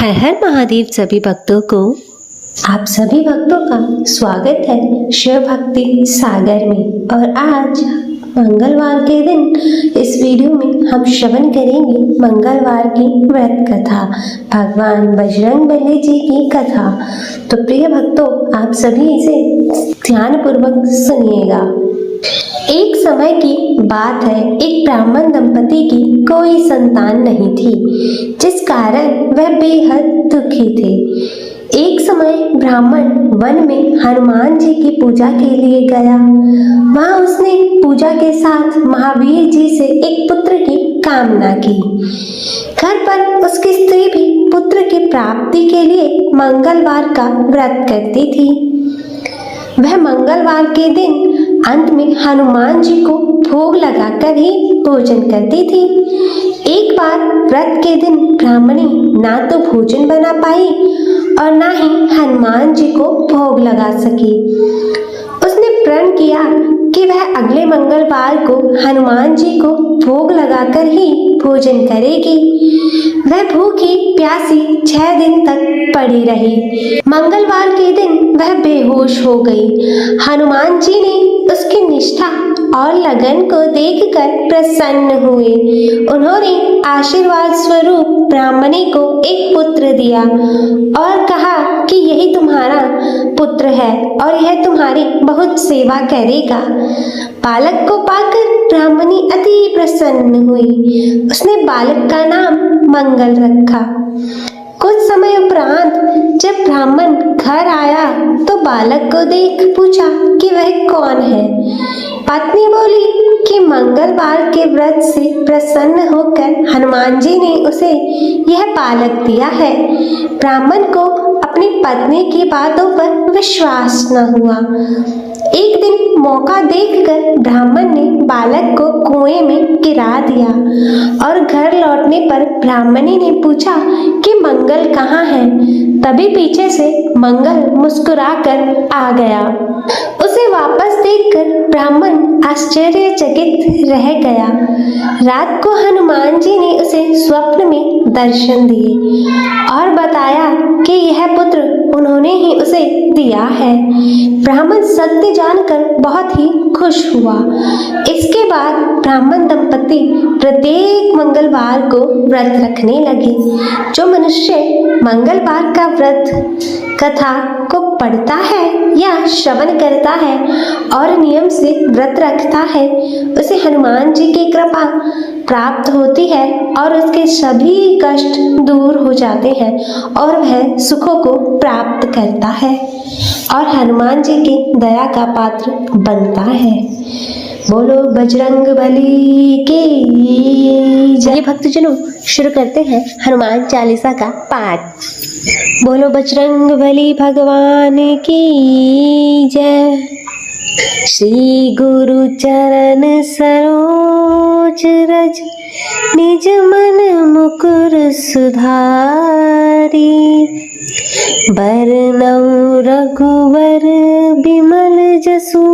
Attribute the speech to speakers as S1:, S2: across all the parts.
S1: हर हर महादेव सभी भक्तों को। आप सभी भक्तों का स्वागत है शिव भक्ति सागर में। और आज मंगलवार के दिन इस वीडियो में हम श्रवण करेंगे मंगलवार की व्रत कथा, भगवान बजरंगबली जी की कथा। तो प्रिय भक्तों, आप सभी इसे ध्यान पूर्वक सुनिएगा। एक समय की बात है, एक ब्राह्मण दंपति की कोई संतान नहीं थी, जिस कारण वह बेहद दुखी थे। एक समय ब्राह्मण वन में हनुमान जी की पूजा के लिए गया। वहां उसने पूजा के साथ महावीर जी से एक पुत्र की कामना की। घर पर उसकी स्त्री भी पुत्र की प्राप्ति के लिए मंगलवार का व्रत करती थी। वह मंगलवार के दिन अंत में हनुमान जी को भोग लगाकर ही भोजन करती थी। एक बार व्रत के दिन ब्राह्मणी ना तो भोजन बना पाई और ना ही हनुमान जी को भोग लगा सकी। उसने प्रण किया कि वह अगले मंगलवार को हनुमान जी को भोग लगाकर ही भोजन करेगी। वह भूखी प्यासी 6 दिन तक पड़ी रही। मंगलवार के दिन वह बेहोश हो गई। हनुमान जी ने उसकी निष्ठा और लगन को देखकर प्रसन्न हुए। उन्होंने आशीर्वाद स्वरूप ब्राह्मणी को एक पुत्र दिया और कहा कि यही तुम्हारा पुत्र है और यह तुम्हारी बहुत सेवा करेगा। बालक को पाकर ब्राह्मणी अति प्रसन्न हुई। उसने बालक का नाम मंगल रखा। कुछ समय उपरांत जब ब्राह्मण घर आया तो बालक को देख पूछा कि वह कौन है। पत्नी बोली कि मंगलवार के व्रत से प्रसन्न होकर हनुमान जी ने उसे यह बालक दिया है। ब्राह्मण को अपनी पत्नी की बातों पर विश्वास न हुआ। एक दिन मौका देखकर ब्राह्मण ने बालक को कुएं में गिरा दिया और घर लौटने पर ब्राह्मणी ने पूछा कि मंगल कहाँ है। तभी पीछे से मंगल मुस्कुराकर आ गया। उसे वापस देखकर ब्राह्मण आश्चर्यचकित रह गया। रात को हनुमान जी ने उसे स्वप्न में दर्शन दिए और बताया कि यह पुत्र उन्होंने ही उसे दिया है। ब्राह्मण सत्य जानकर बहुत ही खुश हुआ। इसके बाद ब्राह्मण दंपति प्रत्येक मंगलवार को व्रत रखने लगे। जो मनुष्य मंगलवार का व्रत कथा को पढ़ता है या श्रवण करता है और नियम से व्रत रखता है, उसे हनुमान जी की कृपा प्राप्त होती है और उसके सभी कष्ट दूर हो जाते हैं और वह सुखों को प्राप्त करता है और हनुमान जी की दया का पात्र बनता है। बोलो बजरंगबली की जय। भक्तजनों, शुरू करते हैं हनुमान चालीसा का पाठ। बोलो बजरंगबली भगवान की जय। श्री गुरु चरण सरोज रज, निज मन मुकुर सुधारी। बरनउँ रघुवर बिमल जसु,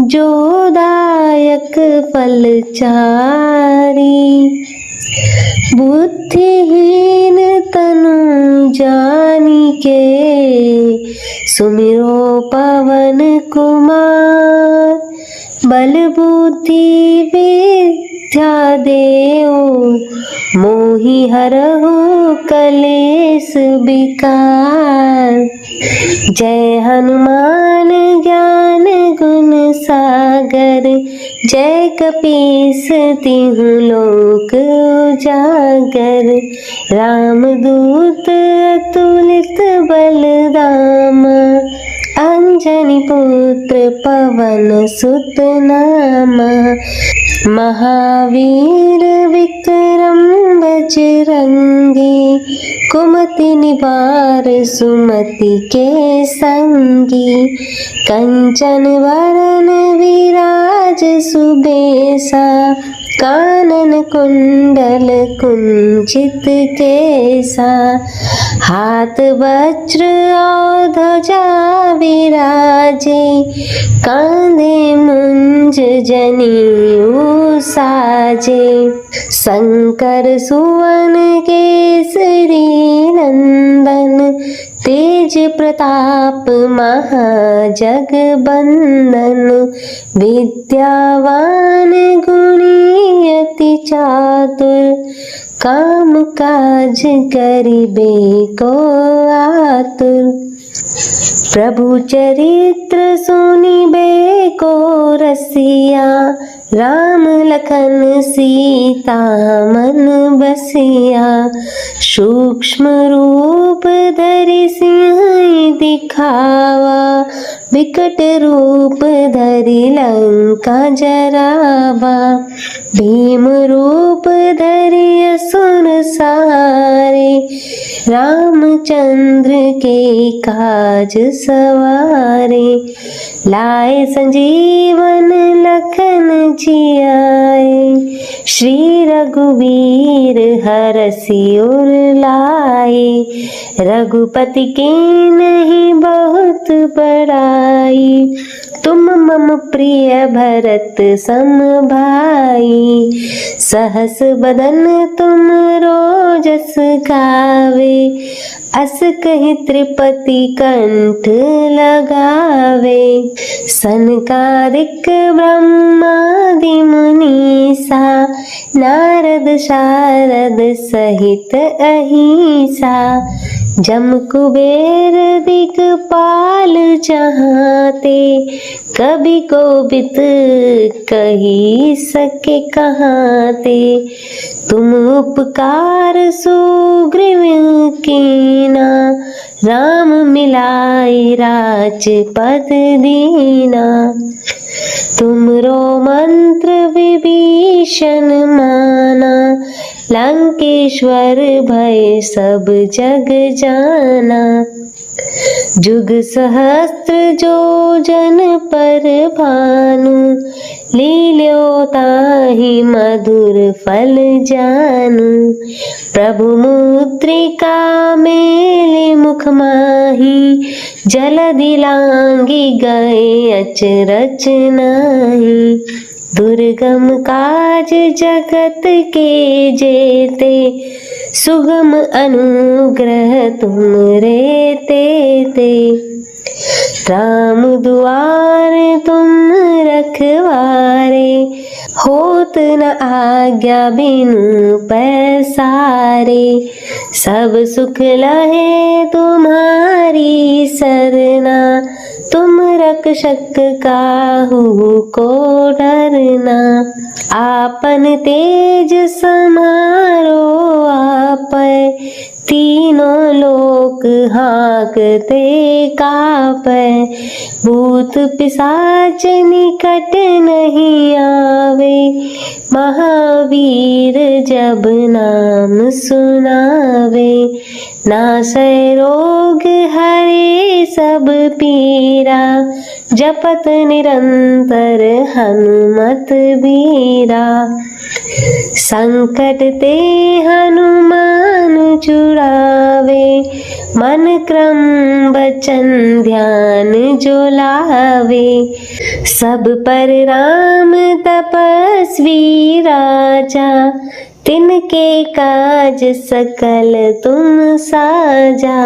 S1: जो दायक फल चारी। बुद्धिहीन तनु जानिके, सुमिरो पवन कुमार। बल बुद्धि विद्या देओ, मोहि हरहु कलेस विकार। जय हनुमान ज्ञान गुण सागर, जय कपीस तिहु लोक उजागर। रामदूत अतुलित बलधामा, अंजनी पुत्र पवन सुत नामा। महावीर विक्रम बजरंगी, कुमति निवार सुमति के संगी। कंचन वरन विराज सुबेसा, कानन कुंडल कुंचित केसा। हाथ वज्र और ध्वजा विराजे, कांधे मुंज जनेऊ साजे। शंकर सुवन केसरी प्रताप महाजगबंदन, विद्यावान गुणी अति चातुर, काम काज करिबे को आतुर। प्रभु चरित्र सुनिबे को रसिया, राम लखन सीता मन बसिया। सूक्ष्म रूप धरि सिंह दिखावा, विकट रूप धरि लंका जरावा। भीम रूप धरि असुर सारे, रामचंद्र के काज सवारे। लाए संजीवन लखन जियाए, श्री रघुवीर हरषि उर लाए। रघुपति कीन्ही बहुत बड़ाई, तुम मम प्रिय भरत सम भाई। सहस बदन तुम रोजस गावे, अस कहि त्रिपति कंठ लगावे। सनकादिक ब्रह्मादि मुनीसा, नारद शारद सहित अहिसा। जम कुबेर दिक्पाल जहाते, कवि कोविद कही सके कहाते। तुम उपकार सुग्रीव कीना, राम मिलाई राजपद दीना। तुमरो मंत्र विभीषण माना, लंकेश्वर भय सब जग जाना। जुग सहस्त्र जो जन पर भानु, लील्यो ताहि मधुर फल जानू। प्रभु मुद्रिका मेलि मुख माहि, जलधि लांघि गए अचरज नाहि। दुर्गम काज जगत के जेते, सुगम अनुग्रह तुमरे तेते। राम दुआर तुम रखवारे, होत न आज्ञा बिनु पैसारे। सब सुख लहे तुम्हारी सरना, तुम रक्षक काहू को डरना। आपन तेज समारो आपै, तीनों लोक हाँकते कापै। भूत पिशाच निकट नहीं आवे, महावीर जब नाम सुनावे। नासै रोग हरे सब पीरा, जपत निरंतर हनुमत बीरा। संकट ते हनुमान छुड़ावे, मन क्रम वचन ध्यान जो लावे। सब पर राम तपस्वी राजा, तिनके काज सकल तुम साजा।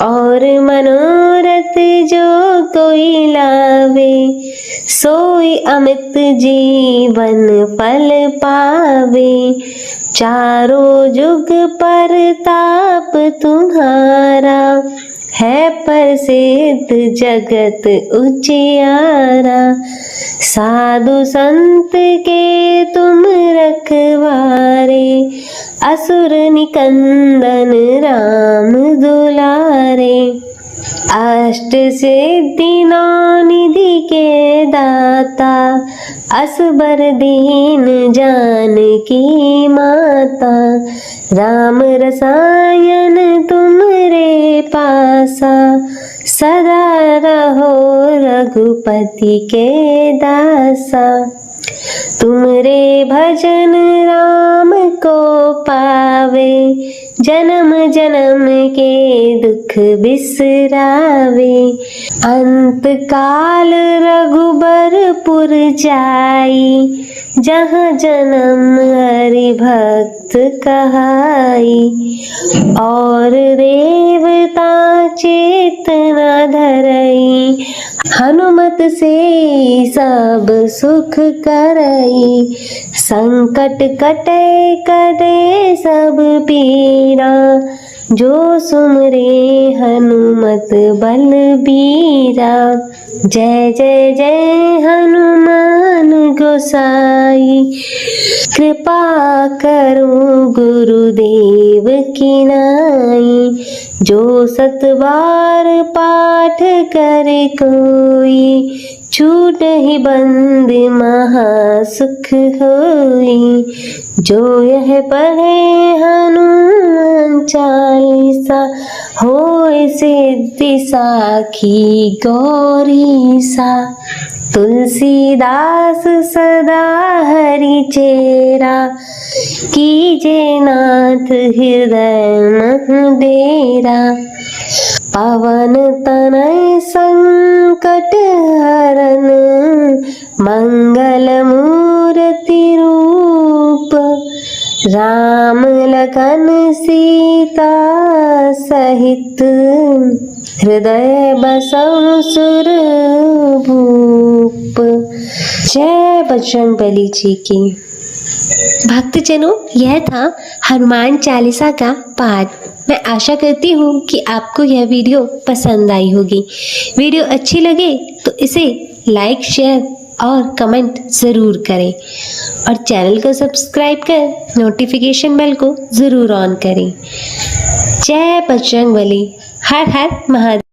S1: और मनोरथ जो कोई लावे, सोई अमित जीवन फल पावे। चारों जुग परताप तुम्हारा, है प्रसिद्ध जगत उजियारा। साधु संत के तुम रखवारे, असुर निकंदन राम दुलारे। अष्ट सिद्धि नौ निधि के दाता, असबर दीन जानकी माता। राम रसायन तुमरे पासा, सदा रहो रघुपति के दासा। तुमरे भजन राम को पावे, जन्म जन्म के दुख बिसरावे। अंत काल रघुबरपुर जाई, जहाँ जन्म हरि भक्त कहाई, और देवता चेतना धरई, हनुमत से सब सुख करई, संकट कटे कटे सब पीरा, जो सुमरे हनुमत बलबीरा। जय जय जय हनुमान गोसाई, कृपा करो गुरुदेव की नाई, जो 7 बार पाठ करे कोई, छूट ही बंद महासुख होई, जो यह पढ़े हनुमान चालीसा, होए सिद्धि साखी गौरी सा। तुलसीदास सदा हरि चेरा, कीजे नाथ हृदय मह डेरा, पवन तनय संकट हरन, मंगल मूर्ति रूप, राम लखन सीता सहित, हृदय बसहु सुर भूप। जय बजरंगबली जी की। भक्तजनों, यह था हनुमान चालीसा का पाठ। मैं आशा करती हूँ कि आपको यह वीडियो पसंद आई होगी। वीडियो अच्छी लगे तो इसे लाइक, शेयर और कमेंट ज़रूर करें, और चैनल को सब्सक्राइब कर नोटिफिकेशन बेल को ज़रूर ऑन करें। जय बजरंगबली। हर हर महादेव।